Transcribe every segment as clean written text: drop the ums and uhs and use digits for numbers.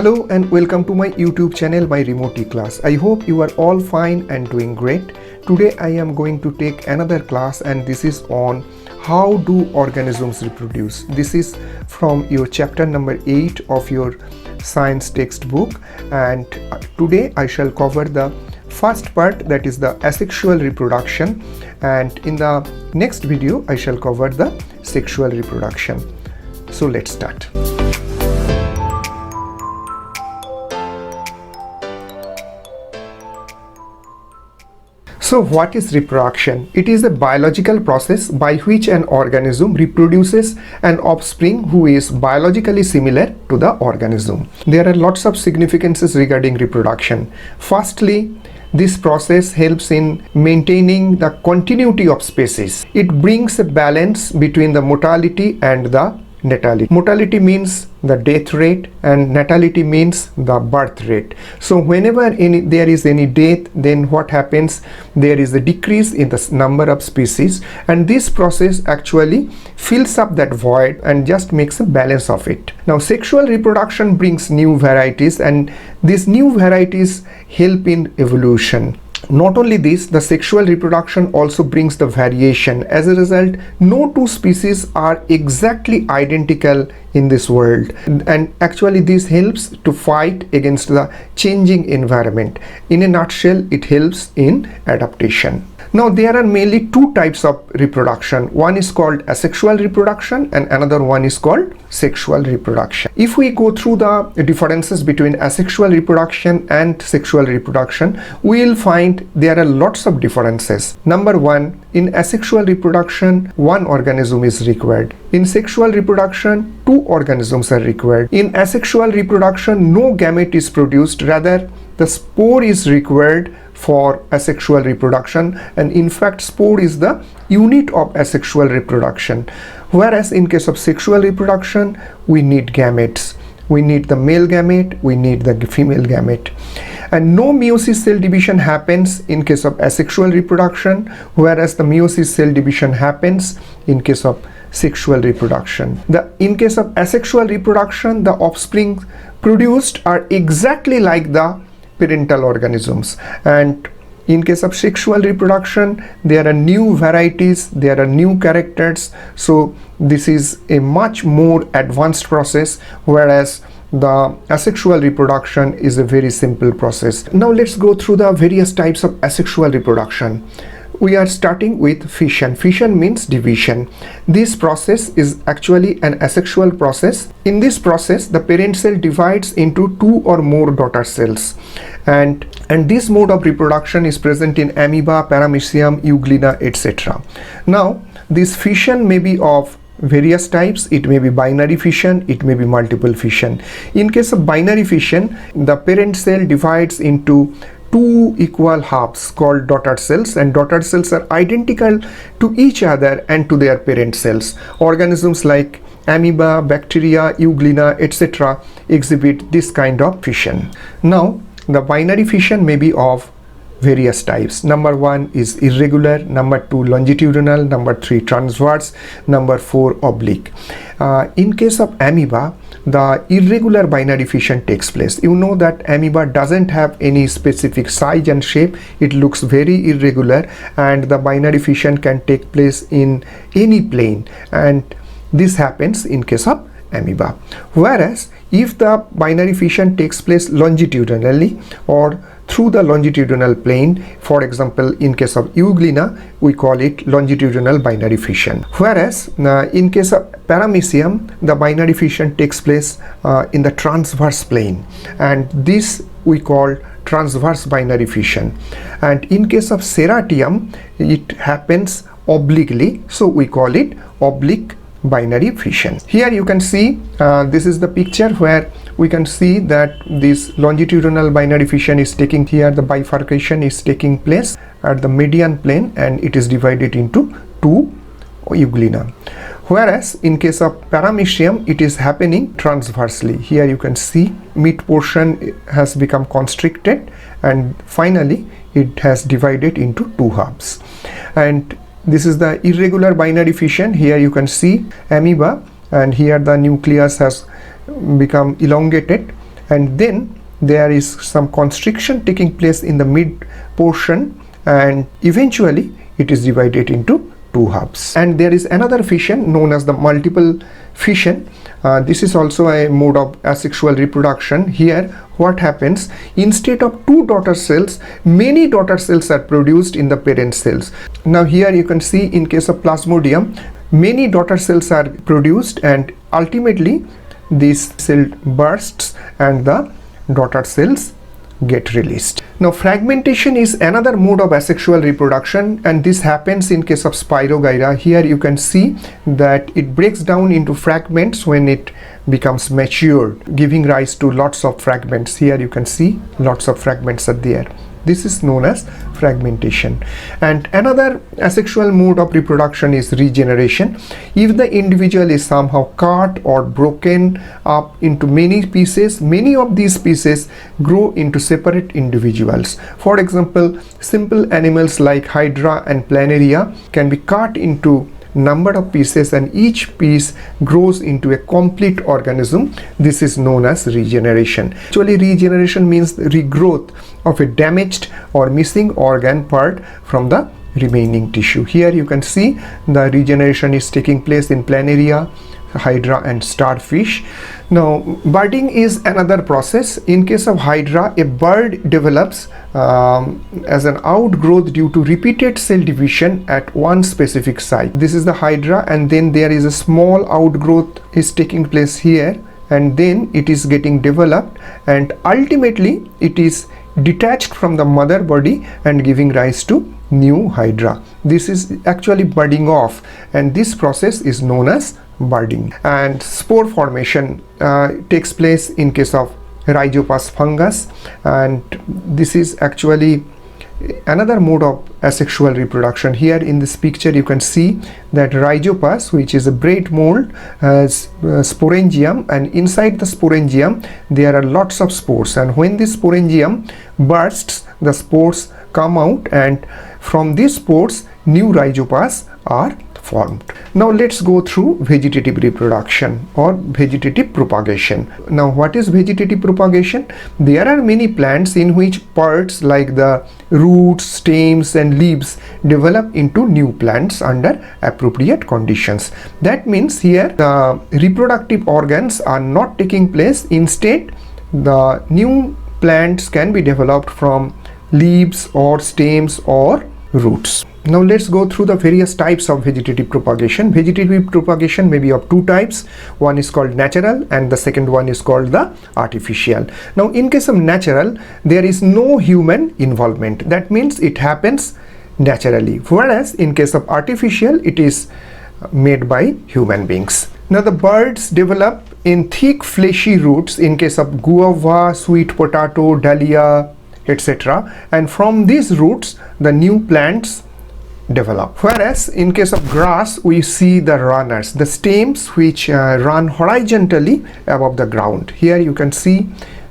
Hello and welcome to my YouTube channel, my remote class. I hope you are all fine and doing great. Today I am going to take another class and this is on how do organisms reproduce. This is from your chapter number 8 of your science textbook, and today I shall cover the first part, that is the asexual reproduction, and in the next video I shall cover the sexual reproduction. So let's start. So what is reproduction? It is a biological process by which an organism reproduces an offspring who is biologically similar to the organism. There are lots of significances regarding reproduction. Firstly, this process helps in maintaining the continuity of species. It brings a balance between the mortality and the natality. Mortality means the death rate and natality means the birth rate. So whenever there is any death, then what happens? There is a decrease in the number of species, and this process actually fills up that void and just makes a balance of it. Now sexual reproduction brings new varieties, and these new varieties help in evolution. Not only this, the sexual reproduction also brings the variation. As a result, no two species are exactly identical in this world, and actually this helps to fight against the changing environment. In a nutshell, it helps in adaptation. Now there are mainly two types of reproduction. One is called asexual reproduction and another one is called sexual reproduction. If we go through the differences between asexual reproduction and sexual reproduction, we will find there are lots of differences. Number one, in asexual reproduction, one organism is required. In sexual reproduction, two organisms are required. In asexual reproduction, no gamete is produced, rather the spore is required for asexual reproduction, and in fact spore is the unit of asexual reproduction. Whereas in case of sexual reproduction, we need gametes. We need the male gamete, we need the female gamete. And no meiosis cell division happens in case of asexual reproduction, whereas the meiosis cell division happens in case of sexual reproduction. In case of asexual reproduction, the offspring produced are exactly like the parental organisms, and in case of sexual reproduction, there are new varieties, there are new characters. So this is a much more advanced process, whereas the asexual reproduction is a very simple process. Now let's go through the various types of asexual reproduction. We are starting with fission. Fission means division. This process is actually an asexual process. In this process, the parent cell divides into two or more daughter cells, and this mode of reproduction is present in amoeba, paramecium, euglena, etc. Now this fission may be of various types. It may be binary fission, it may be multiple fission. In case of binary fission, the parent cell divides into two equal halves called daughter cells, and daughter cells are identical to each other and to their parent cells. Organisms like amoeba, bacteria, euglena, etc. exhibit this kind of fission. Now the binary fission may be of various types. Number one is irregular, number two longitudinal, number three transverse, number four oblique. In case of amoeba, the irregular binary fission takes place. You know that amoeba doesn't have any specific size and shape. It looks very irregular, and the binary fission can take place in any plane, and this happens in case of amoeba. Whereas if the binary fission takes place longitudinally or through the longitudinal plane, for example in case of euglena, we call it longitudinal binary fission. Whereas in case of paramecium, the binary fission takes place in the transverse plane, and this we call transverse binary fission. And in case of ceratium, it happens obliquely, so we call it oblique binary fission. Here you can see this is the picture where we can see that this longitudinal binary fission is taking here, the bifurcation is taking place at the median plane, and it is divided into two euglena. Whereas in case of paramecium, it is happening transversely. Here you can see mid portion has become constricted, and finally it has divided into two halves. And this is the irregular binary fission. Here you can see amoeba, and here the nucleus has become elongated, and then there is some constriction taking place in the mid portion, and eventually it is divided into two halves. And there is another fission known as the multiple fission. This is also a mode of asexual reproduction. Here what happens, instead of two daughter cells, many daughter cells are produced in the parent cells. Now here you can see in case of Plasmodium, many daughter cells are produced, and ultimately this cell bursts and the daughter cells get released. Now fragmentation is another mode of asexual reproduction, and this happens in case of Spirogyra. Here you can see that it breaks down into fragments when it becomes mature, giving rise to lots of fragments. Here you can see lots of fragments are there. This is known as fragmentation. And another asexual mode of reproduction is regeneration. If the individual is somehow cut or broken up into many pieces, many of these pieces grow into separate individuals. For example, simple animals like Hydra and Planaria can be cut into number of pieces, and each piece grows into a complete organism. This is known as regeneration. Actually, regeneration means regrowth of a damaged or missing organ part from the remaining tissue. Here you can see the regeneration is taking place in Planaria, Hydra and starfish. Now budding is another process. In case of Hydra, a bud develops as an outgrowth due to repeated cell division at one specific site. This is the Hydra, and then there is a small outgrowth is taking place here, and then it is getting developed, and ultimately it is detached from the mother body and giving rise to new Hydra. This is actually budding off, and this process is known as budding. And spore formation takes place in case of Rhizopas fungus, and this is actually another mode of asexual reproduction. Here in this picture you can see that Rhizopas, which is a braid mold, has sporangium, and inside the sporangium there are lots of spores, and when this sporangium bursts, the spores come out, and from these spores new Rhizopas are formed. Now let's go through vegetative reproduction or vegetative propagation. Now what is vegetative propagation? There are many plants in which parts like the roots, stems and leaves develop into new plants under appropriate conditions. That means here the reproductive organs are not taking place. Instead, the new plants can be developed from leaves or stems or roots. Now let's go through the various types of vegetative propagation. Vegetative propagation may be of two types. One is called natural and the second one is called the artificial. Now in case of natural, there is no human involvement. That means it happens naturally. Whereas in case of artificial, it is made by human beings. Now the buds develop in thick fleshy roots in case of guava, sweet potato, dahlia, etc. And from these roots the new plants develop. Whereas in case of grass, we see the runners, the stems which run horizontally above the ground. Here you can see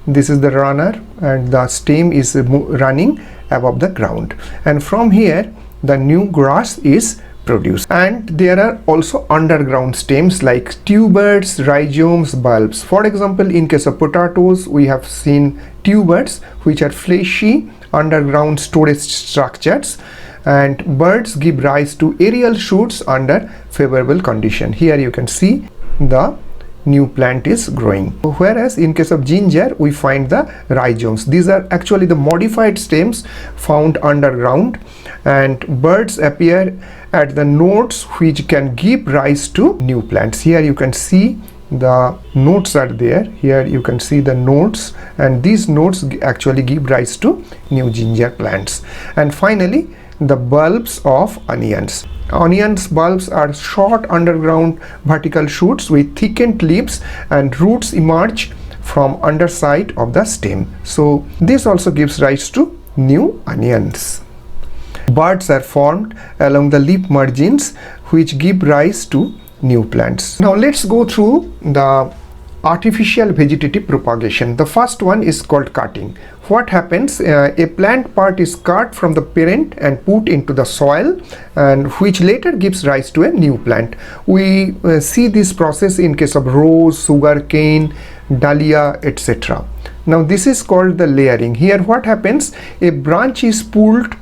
this is the runner and the stem is running above the ground, and from here the new grass is produced. And there are also underground stems like tubers, rhizomes, bulbs. For example, in case of potatoes, we have seen tubers which are fleshy underground storage structures, and birds give rise to aerial shoots under favorable condition. Here you can see the new plant is growing. Whereas in case of ginger, we find the rhizomes. These are actually the modified stems found underground, and birds appear at the nodes which can give rise to new plants. Here you can see the nodes are there. Here you can see the nodes, and these nodes actually give rise to new ginger plants. And finally, the bulbs of onions. Onions bulbs are short underground vertical shoots with thickened leaves, and roots emerge from underside of the stem. So this also gives rise to new onions. Buds are formed along the leaf margins which give rise to new plants. Now let's go through the artificial vegetative propagation. The first one is called cutting. What happens? A plant part is cut from the parent and put into the soil, and which later gives rise to a new plant. We see this process in case of rose, sugar cane, dahlia, etc. Now this is called the layering. Here what happens, a branch is pulled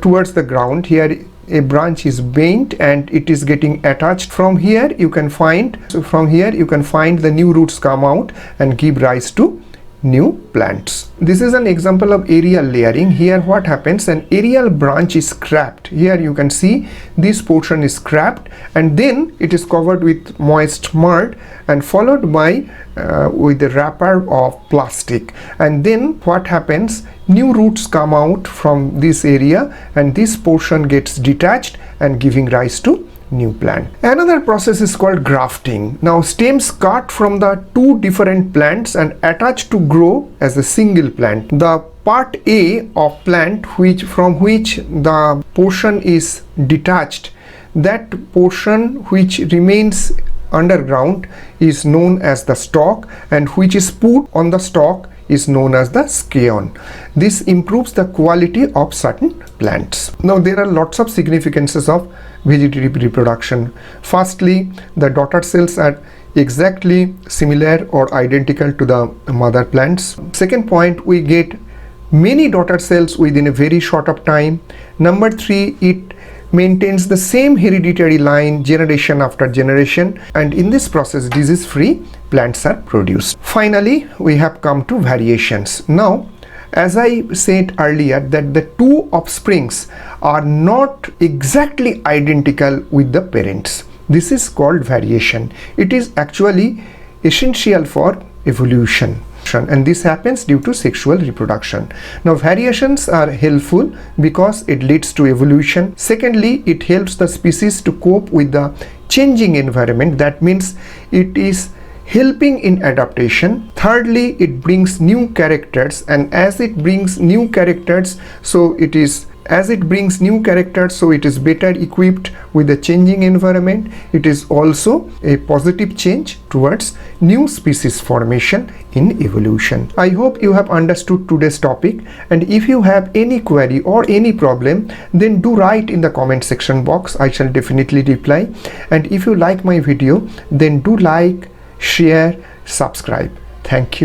towards the ground. Here a branch is bent and it is getting attached. From here you can find the new roots come out and give rise to new plants. This is an example of aerial layering. Here what happens, an aerial branch is scrapped. Here you can see this portion is scrapped and then it is covered with moist mud and followed by with a wrapper of plastic, and then what happens, new roots come out from this area and this portion gets detached and giving rise to new plant. Another process is called grafting. Now stems cut from the two different plants and attached to grow as a single plant. The part A of plant from which the portion is detached, that portion which remains underground is known as the stalk, and which is put on the stalk is known as the scion. This improves the quality of certain plants. Now there are lots of significances of vegetative reproduction. Firstly, the daughter cells are exactly similar or identical to the mother plants. Second point, we get many daughter cells within a very short of time. Number 3, it maintains the same hereditary line generation after generation, and in this process disease-free plants are produced. Finally, we have come to variations. Now, as I said earlier, that the two offsprings are not exactly identical with the parents. This is called variation. It is actually essential for evolution, and this happens due to sexual reproduction. Now variations are helpful because it leads to evolution. Secondly, it helps the species to cope with the changing environment. That means it is helping in adaptation. Thirdly, it brings new characters, and as it brings new characters, so it is better equipped with the changing environment. It is also a positive change towards new species formation in evolution. I hope you have understood today's topic, and if you have any query or any problem, then do write in the comment section box. I shall definitely reply. And if you like my video, then do like, share, subscribe. Thank you.